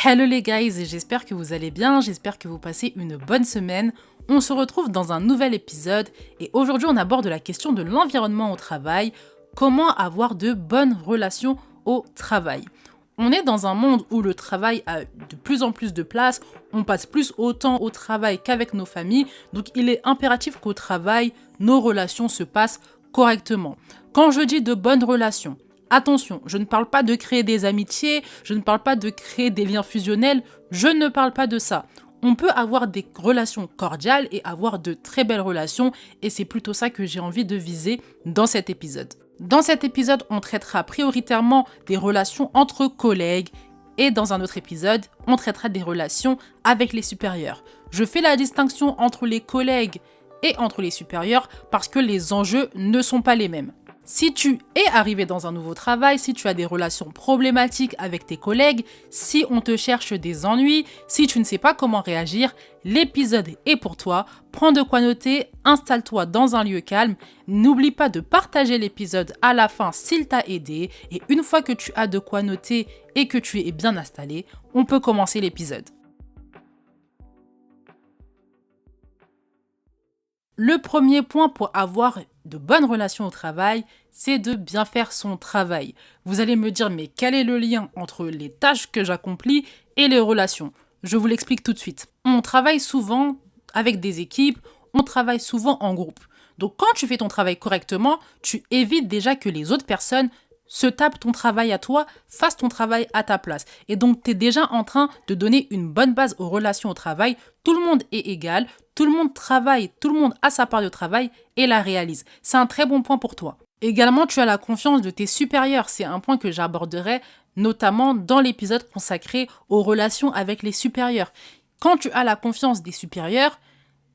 Hello les guys, j'espère que vous allez bien, j'espère que vous passez une bonne semaine. On se retrouve dans un nouvel épisode et aujourd'hui on aborde la question de l'environnement au travail, comment avoir de bonnes relations au travail. On est dans un monde où le travail a de plus en plus de place, on passe plus autant au travail qu'avec nos familles, donc il est impératif qu'au travail, nos relations se passent correctement. Quand je dis de bonnes relations, attention, je ne parle pas de créer des amitiés, je ne parle pas de créer des liens fusionnels, je ne parle pas de ça. On peut avoir des relations cordiales et avoir de très belles relations et c'est plutôt ça que j'ai envie de viser dans cet épisode. Dans cet épisode, on traitera prioritairement des relations entre collègues et dans un autre épisode, on traitera des relations avec les supérieurs. Je fais la distinction entre les collègues et entre les supérieurs parce que les enjeux ne sont pas les mêmes. Si tu es arrivé dans un nouveau travail, si tu as des relations problématiques avec tes collègues, si on te cherche des ennuis, si tu ne sais pas comment réagir, l'épisode est pour toi. Prends de quoi noter, installe-toi dans un lieu calme. N'oublie pas de partager l'épisode à la fin s'il t'a aidé. Et une fois que tu as de quoi noter et que tu es bien installé, on peut commencer l'épisode. Le premier point pour avoir de bonnes relations au travail, c'est de bien faire son travail. Vous allez me dire, mais quel est le lien entre les tâches que j'accomplis et les relations ? Je vous l'explique tout de suite. On travaille souvent avec des équipes, on travaille souvent en groupe. Donc quand tu fais ton travail correctement, tu évites déjà que les autres personnes se tapent ton travail à toi, fassent ton travail à ta place. Et donc, tu es déjà en train de donner une bonne base aux relations au travail. Tout le monde est égal, tout le monde travaille, tout le monde a sa part de travail et la réalise. C'est un très bon point pour toi. Également, tu as la confiance de tes supérieurs. C'est un point que j'aborderai notamment dans l'épisode consacré aux relations avec les supérieurs. Quand tu as la confiance des supérieurs,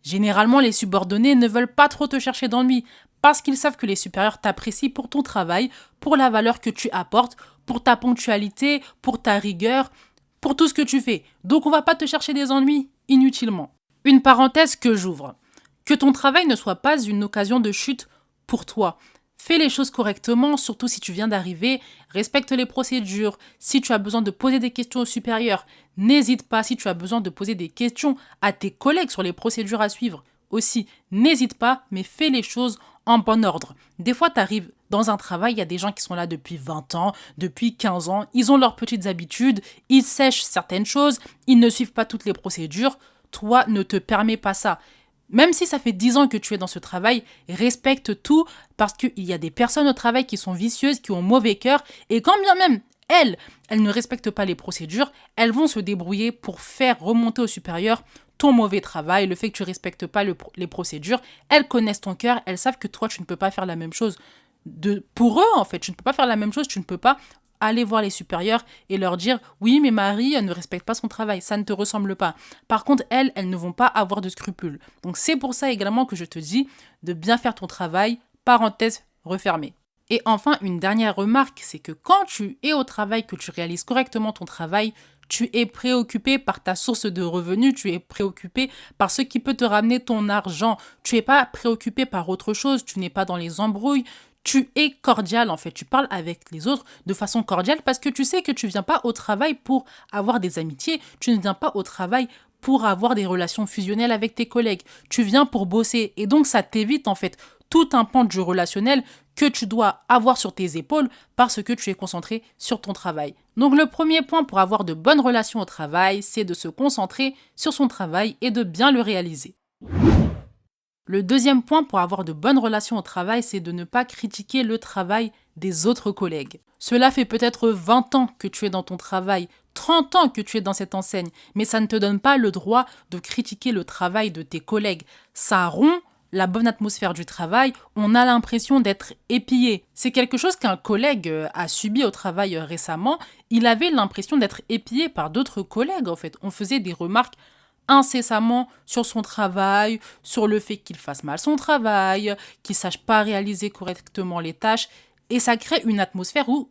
généralement, les subordonnés ne veulent pas trop te chercher d'ennui parce qu'ils savent que les supérieurs t'apprécient pour ton travail, pour la valeur que tu apportes, pour ta ponctualité, pour ta rigueur, pour tout ce que tu fais. Donc, on va pas te chercher des ennuis inutilement. Une parenthèse que j'ouvre. Que ton travail ne soit pas une occasion de chute pour toi. Fais les choses correctement, surtout si tu viens d'arriver. Respecte les procédures. Si tu as besoin de poser des questions aux supérieurs, n'hésite pas. Si tu as besoin de poser des questions à tes collègues sur les procédures à suivre, aussi, n'hésite pas, mais fais les choses en bon ordre. Des fois, tu arrives dans un travail, il y a des gens qui sont là depuis 20 ans, depuis 15 ans, ils ont leurs petites habitudes, ils sèchent certaines choses, ils ne suivent pas toutes les procédures. Toi, ne te permets pas ça. Même si ça fait 10 ans que tu es dans ce travail, respecte tout parce qu'il y a des personnes au travail qui sont vicieuses, qui ont mauvais cœur et quand bien même elles ne respectent pas les procédures, elles vont se débrouiller pour faire remonter au supérieur ton mauvais travail, le fait que tu ne respectes pas les procédures. Elles connaissent ton cœur, elles savent que toi, tu ne peux pas faire la même chose. Pour eux, en fait, tu ne peux pas faire la même chose, tu ne peux pas aller voir les supérieurs et leur dire « Oui, mais Marie, elle ne respecte pas son travail, ça ne te ressemble pas. » Par contre, elles ne vont pas avoir de scrupules. Donc, c'est pour ça également que je te dis de bien faire ton travail, parenthèse refermée. Et enfin, une dernière remarque, c'est que quand tu es au travail, que tu réalises correctement ton travail, tu es préoccupé par ta source de revenus, tu es préoccupé par ce qui peut te ramener ton argent. Tu n'es pas préoccupé par autre chose, tu n'es pas dans les embrouilles. Tu es cordial en fait, tu parles avec les autres de façon cordiale parce que tu sais que tu ne viens pas au travail pour avoir des amitiés, tu ne viens pas au travail pour avoir des relations fusionnelles avec tes collègues. Tu viens pour bosser et donc ça t'évite en fait tout un pan du relationnel que tu dois avoir sur tes épaules parce que tu es concentré sur ton travail. Donc le premier point pour avoir de bonnes relations au travail, c'est de se concentrer sur son travail et de bien le réaliser. Le deuxième point pour avoir de bonnes relations au travail, c'est de ne pas critiquer le travail des autres collègues. Cela fait peut-être 20 ans que tu es dans ton travail, 30 ans que tu es dans cette enseigne, mais ça ne te donne pas le droit de critiquer le travail de tes collègues. Ça rompt la bonne atmosphère du travail, on a l'impression d'être épillé. C'est quelque chose qu'un collègue a subi au travail récemment. Il avait l'impression d'être épillé par d'autres collègues en fait. On faisait des remarques incessamment sur son travail, sur le fait qu'il fasse mal son travail, qu'il ne sache pas réaliser correctement les tâches. Et ça crée une atmosphère où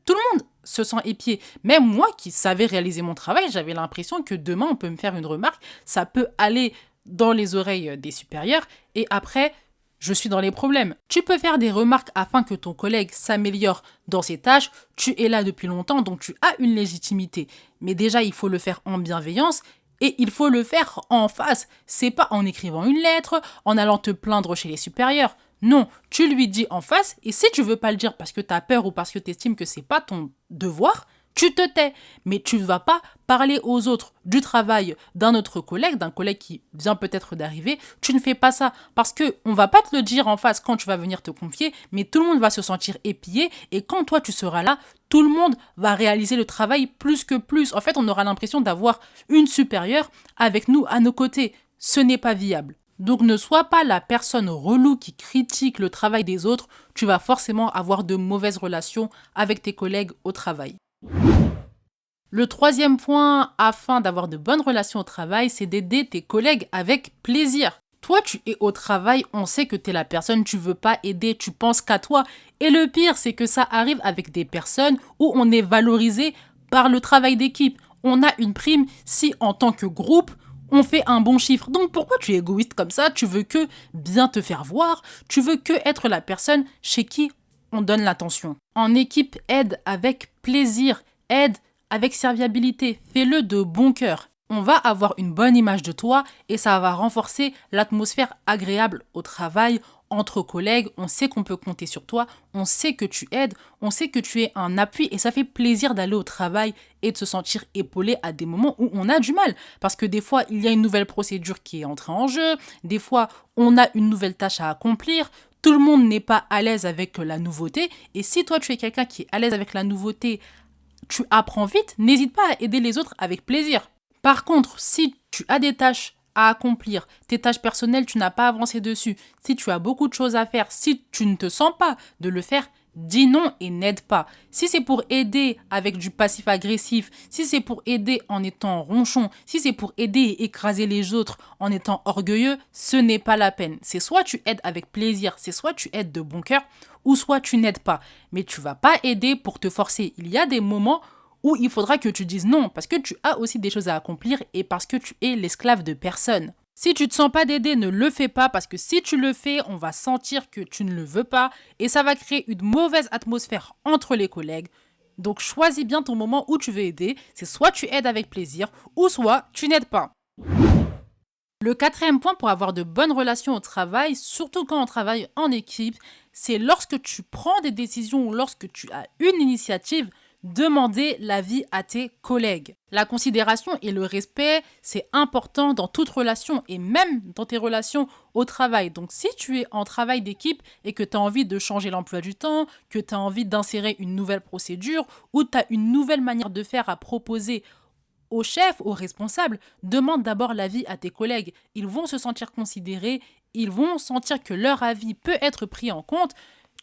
tout le monde se sent épié. Même moi qui savais réaliser mon travail, j'avais l'impression que demain on peut me faire une remarque, ça peut aller dans les oreilles des supérieurs et après je suis dans les problèmes. Tu peux faire des remarques afin que ton collègue s'améliore dans ses tâches. Tu es là depuis longtemps, donc tu as une légitimité. Mais déjà, il faut le faire en bienveillance et il faut le faire en face. C'est pas en écrivant une lettre, en allant te plaindre chez les supérieurs. Non, tu lui dis en face et si tu veux pas le dire parce que tu as peur ou parce que tu estimes que c'est pas ton devoir, tu te tais, mais tu ne vas pas parler aux autres du travail d'un autre collègue, d'un collègue qui vient peut-être d'arriver. Tu ne fais pas ça parce que on va pas te le dire en face quand tu vas venir te confier, mais tout le monde va se sentir épié et quand toi tu seras là, tout le monde va réaliser le travail plus que plus. En fait, on aura l'impression d'avoir une supérieure avec nous à nos côtés. Ce n'est pas viable. Donc ne sois pas la personne relou qui critique le travail des autres. Tu vas forcément avoir de mauvaises relations avec tes collègues au travail. Le troisième point, afin d'avoir de bonnes relations au travail, c'est d'aider tes collègues avec plaisir. Toi, tu es au travail, on sait que tu es la personne, tu veux pas aider, tu penses qu'à toi. Et le pire, c'est que ça arrive avec des personnes où on est valorisé par le travail d'équipe. On a une prime si, en tant que groupe, on fait un bon chiffre. Donc pourquoi tu es égoïste comme ça? Tu veux que bien te faire voir, tu veux que être la personne chez qui on donne l'attention. En équipe, aide avec plaisir, aide avec serviabilité, fais-le de bon cœur. On va avoir une bonne image de toi et ça va renforcer l'atmosphère agréable au travail, entre collègues. On sait qu'on peut compter sur toi, on sait que tu aides, on sait que tu es un appui et ça fait plaisir d'aller au travail et de se sentir épaulé à des moments où on a du mal. Parce que des fois, il y a une nouvelle procédure qui est entrée en jeu, des fois, on a une nouvelle tâche à accomplir. Tout le monde n'est pas à l'aise avec la nouveauté. Et si toi, tu es quelqu'un qui est à l'aise avec la nouveauté, tu apprends vite, n'hésite pas à aider les autres avec plaisir. Par contre, si tu as des tâches à accomplir, tes tâches personnelles, tu n'as pas avancé dessus, si tu as beaucoup de choses à faire, si tu ne te sens pas de le faire, dis non et n'aide pas. Si c'est pour aider avec du passif agressif, si c'est pour aider en étant ronchon, si c'est pour aider et écraser les autres en étant orgueilleux, ce n'est pas la peine. C'est soit tu aides avec plaisir, c'est soit tu aides de bon cœur, ou soit tu n'aides pas. Mais tu vas pas aider pour te forcer. Il y a des moments où il faudra que tu dises non, parce que tu as aussi des choses à accomplir et parce que tu es l'esclave de personne. Si tu ne te sens pas d'aider, ne le fais pas, parce que si tu le fais, on va sentir que tu ne le veux pas et ça va créer une mauvaise atmosphère entre les collègues. Donc choisis bien ton moment où tu veux aider, c'est soit tu aides avec plaisir ou soit tu n'aides pas. Le quatrième point pour avoir de bonnes relations au travail, surtout quand on travaille en équipe, c'est lorsque tu prends des décisions ou lorsque tu as une initiative, demander l'avis à tes collègues. La considération et le respect, c'est important dans toute relation et même dans tes relations au travail. Donc si tu es en travail d'équipe et que tu as envie de changer l'emploi du temps, que tu as envie d'insérer une nouvelle procédure ou tu as une nouvelle manière de faire à proposer au chef, au responsable, demande d'abord l'avis à tes collègues. Ils vont se sentir considérés, ils vont sentir que leur avis peut être pris en compte.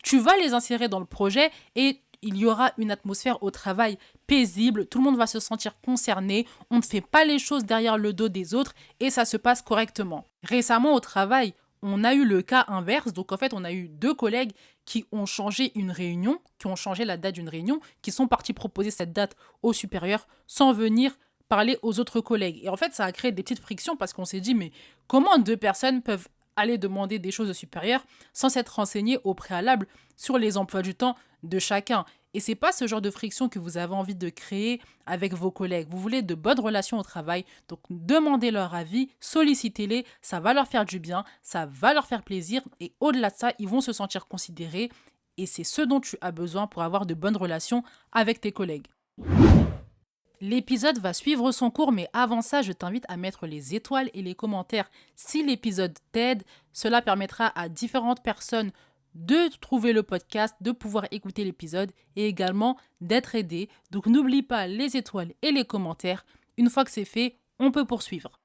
Tu vas les insérer dans le projet et il y aura une atmosphère au travail paisible, tout le monde va se sentir concerné, on ne fait pas les choses derrière le dos des autres et ça se passe correctement. Récemment au travail, on a eu le cas inverse, donc en fait on a eu 2 collègues qui ont changé une réunion, qui ont changé la date d'une réunion, qui sont partis proposer cette date au supérieur sans venir parler aux autres collègues. Et en fait ça a créé des petites frictions parce qu'on s'est dit mais comment 2 personnes peuvent aller demander des choses au supérieur sans s'être renseignées au préalable sur les emplois du temps de chacun. Et c'est pas ce genre de friction que vous avez envie de créer avec vos collègues. Vous voulez de bonnes relations au travail, donc demandez leur avis, sollicitez-les, ça va leur faire du bien, ça va leur faire plaisir et au-delà de ça, ils vont se sentir considérés et c'est ce dont tu as besoin pour avoir de bonnes relations avec tes collègues. L'épisode va suivre son cours, mais avant ça, je t'invite à mettre les étoiles et les commentaires si l'épisode t'aide. Cela permettra à différentes personnes de trouver le podcast, de pouvoir écouter l'épisode et également d'être aidé. Donc n'oublie pas les étoiles et les commentaires. Une fois que c'est fait, on peut poursuivre.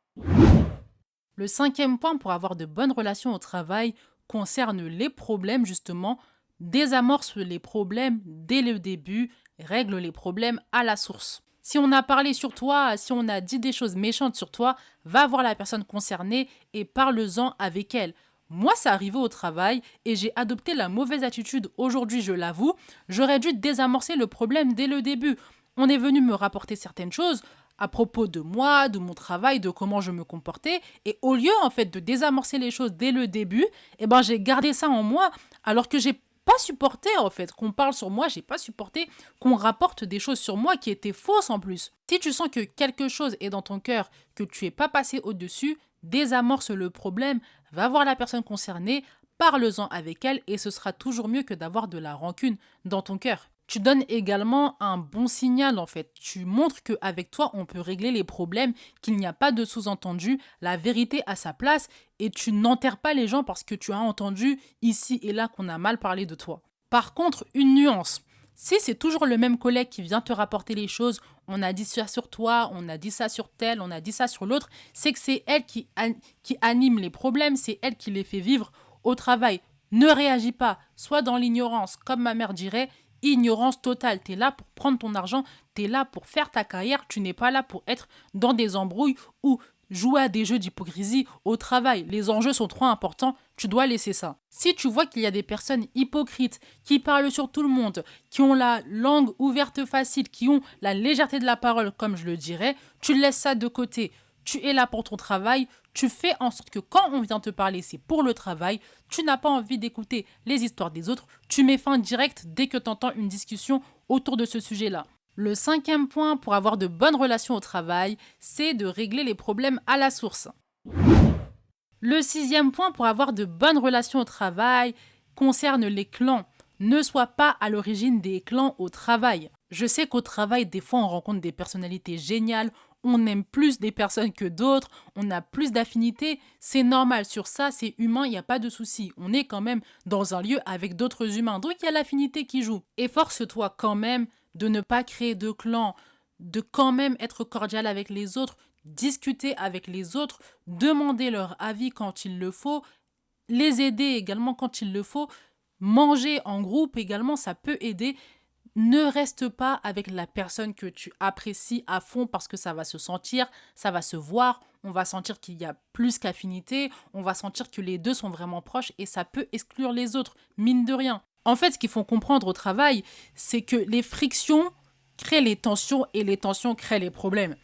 Le 5e point pour avoir de bonnes relations au travail concerne les problèmes justement. Désamorce les problèmes dès le début, règle les problèmes à la source. Si on a parlé sur toi, si on a dit des choses méchantes sur toi, va voir la personne concernée et parle-en avec elle. Moi, c'est arrivé au travail et j'ai adopté la mauvaise attitude. Aujourd'hui, je l'avoue, j'aurais dû désamorcer le problème dès le début. On est venu me rapporter certaines choses. à propos de moi, de mon travail, de comment je me comportais. Et au lieu, en fait, de désamorcer les choses dès le début, eh ben, j'ai gardé ça en moi alors que j'ai pas supporté, en fait, qu'on parle sur moi. J'ai pas supporté qu'on rapporte des choses sur moi qui étaient fausses en plus. Si tu sens que quelque chose est dans ton cœur, que tu es pas passé au-dessus, désamorce le problème, va voir la personne concernée, parle-en avec elle et ce sera toujours mieux que d'avoir de la rancune dans ton cœur. Tu donnes également un bon signal en fait. Tu montres qu'avec toi, on peut régler les problèmes, qu'il n'y a pas de sous-entendu, la vérité à sa place et tu n'enterres pas les gens parce que tu as entendu ici et là qu'on a mal parlé de toi. Par contre, une nuance. Si c'est toujours le même collègue qui vient te rapporter les choses, on a dit ça sur toi, on a dit ça sur tel, on a dit ça sur l'autre, c'est que c'est elle qui anime les problèmes, c'est elle qui les fait vivre au travail. Ne réagis pas, sois dans l'ignorance, comme ma mère dirait, ignorance totale. Tu es là pour prendre ton argent, tu es là pour faire ta carrière, tu n'es pas là pour être dans des embrouilles ou jouer à des jeux d'hypocrisie au travail. Les enjeux sont trop importants, tu dois laisser ça. Si tu vois qu'il y a des personnes hypocrites qui parlent sur tout le monde, qui ont la langue ouverte facile, qui ont la légèreté de la parole, comme je le dirais, tu laisses ça de côté. Tu es là pour ton travail, tu fais en sorte que quand on vient te parler, c'est pour le travail, tu n'as pas envie d'écouter les histoires des autres, tu mets fin direct dès que tu entends une discussion autour de ce sujet-là. Le 5e point pour avoir de bonnes relations au travail, c'est de régler les problèmes à la source. Le 6e point pour avoir de bonnes relations au travail concerne les clans. Ne sois pas à l'origine des clans au travail. Je sais qu'au travail, des fois, on rencontre des personnalités géniales, on aime plus des personnes que d'autres, on a plus d'affinités, c'est normal, sur ça, c'est humain, il n'y a pas de souci. On est quand même dans un lieu avec d'autres humains, donc il y a l'affinité qui joue. Efforce-toi quand même de ne pas créer de clan, de quand même être cordial avec les autres, discuter avec les autres, demander leur avis quand il le faut, les aider également quand il le faut, manger en groupe également, ça peut aider. Ne reste pas avec la personne que tu apprécies à fond parce que ça va se sentir, ça va se voir, on va sentir qu'il y a plus qu'affinité, on va sentir que les deux sont vraiment proches et ça peut exclure les autres, mine de rien. En fait, ce qu'il faut comprendre au travail, c'est que les frictions créent les tensions et les tensions créent les problèmes.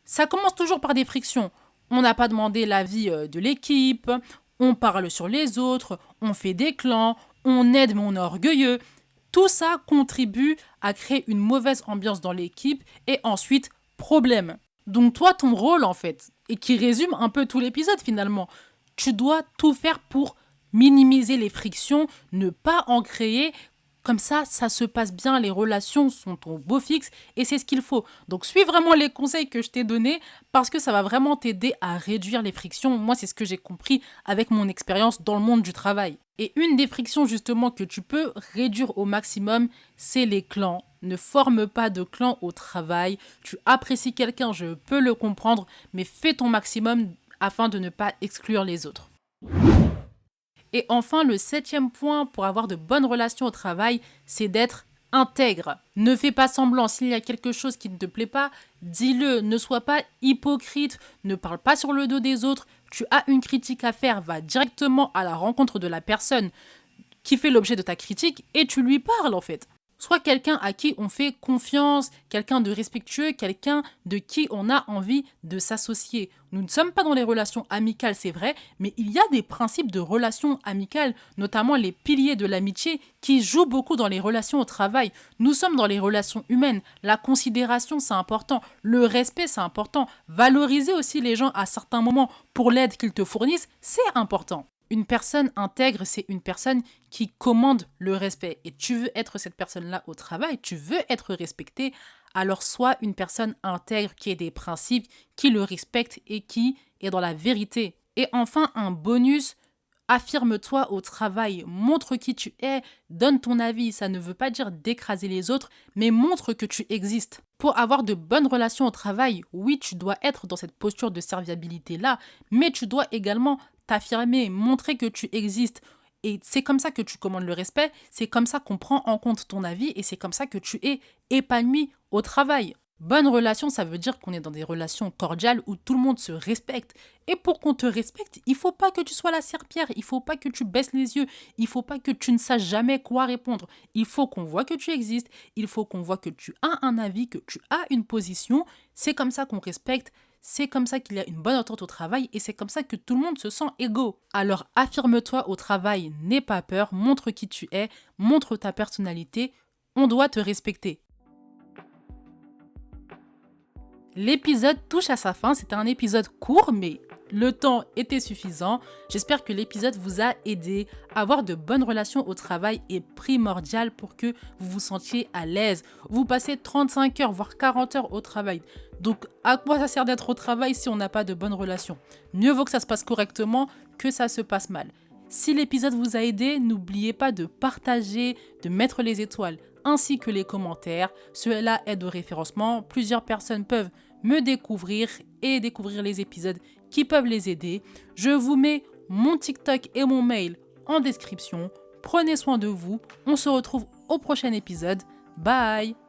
Ça commence toujours par des frictions. On n'a pas demandé l'avis de l'équipe, on parle sur les autres, on fait des clans, on aide mais on est orgueilleux. Tout ça contribue à créer une mauvaise ambiance dans l'équipe et ensuite, problème. Donc toi, ton rôle en fait, et qui résume un peu tout l'épisode finalement, tu dois tout faire pour minimiser les frictions, ne pas en créer. Comme ça se passe bien, les relations sont au beau fixe et c'est ce qu'il faut. Donc suis vraiment les conseils que je t'ai donnés parce que ça va vraiment t'aider à réduire les frictions. Moi, c'est ce que j'ai compris avec mon expérience dans le monde du travail. Et une des frictions justement que tu peux réduire au maximum, c'est les clans. Ne forme pas de clan au travail. Tu apprécies quelqu'un, je peux le comprendre, mais fais ton maximum afin de ne pas exclure les autres. Et enfin, le 7e point pour avoir de bonnes relations au travail, c'est d'être intègre. Ne fais pas semblant. S'il y a quelque chose qui ne te plaît pas, dis-le. Ne sois pas hypocrite. Ne parle pas sur le dos des autres. Tu as une critique à faire, va directement à la rencontre de la personne qui fait l'objet de ta critique et tu lui parles en fait. Sois quelqu'un à qui on fait confiance, quelqu'un de respectueux, quelqu'un de qui on a envie de s'associer. Nous ne sommes pas dans les relations amicales, c'est vrai, mais il y a des principes de relations amicales, notamment les piliers de l'amitié, qui jouent beaucoup dans les relations au travail. Nous sommes dans les relations humaines. La considération, c'est important. Le respect, c'est important. Valoriser aussi les gens à certains moments pour l'aide qu'ils te fournissent, c'est important. Une personne intègre, c'est une personne qui commande le respect. Et tu veux être cette personne-là au travail, tu veux être respecté, alors sois une personne intègre qui ait des principes, qui le respecte et qui est dans la vérité. Et enfin, un bonus, affirme-toi au travail, montre qui tu es, donne ton avis. Ça ne veut pas dire d'écraser les autres, mais montre que tu existes. Pour avoir de bonnes relations au travail, oui, tu dois être dans cette posture de serviabilité-là, mais tu dois également t'affirmer, montrer que tu existes. Et c'est comme ça que tu commandes le respect, c'est comme ça qu'on prend en compte ton avis et c'est comme ça que tu es épanoui au travail. Bonne relation, ça veut dire qu'on est dans des relations cordiales où tout le monde se respecte. Et pour qu'on te respecte, il faut pas que tu sois la serpillère, il faut pas que tu baisses les yeux, il faut pas que tu ne saches jamais quoi répondre. Il faut qu'on voit que tu existes, il faut qu'on voit que tu as un avis, que tu as une position. C'est comme ça qu'on respecte, c'est comme ça qu'il y a une bonne entente au travail et c'est comme ça que tout le monde se sent égaux. Alors affirme-toi au travail, n'aie pas peur, montre qui tu es, montre ta personnalité, on doit te respecter. L'épisode touche à sa fin, c'était un épisode court mais le temps était suffisant. J'espère que l'épisode vous a aidé. Avoir de bonnes relations au travail est primordial pour que vous vous sentiez à l'aise. Vous passez 35 heures voire 40 heures au travail. Donc à quoi ça sert d'être au travail si on n'a pas de bonnes relations? Mieux vaut que ça se passe correctement que ça se passe mal. Si l'épisode vous a aidé, n'oubliez pas de partager, de mettre les étoiles ainsi que les commentaires. Cela aide au référencement. Plusieurs personnes peuvent me découvrir et découvrir les épisodes qui peuvent les aider. Je vous mets mon TikTok et mon mail en description. Prenez soin de vous. On se retrouve au prochain épisode. Bye!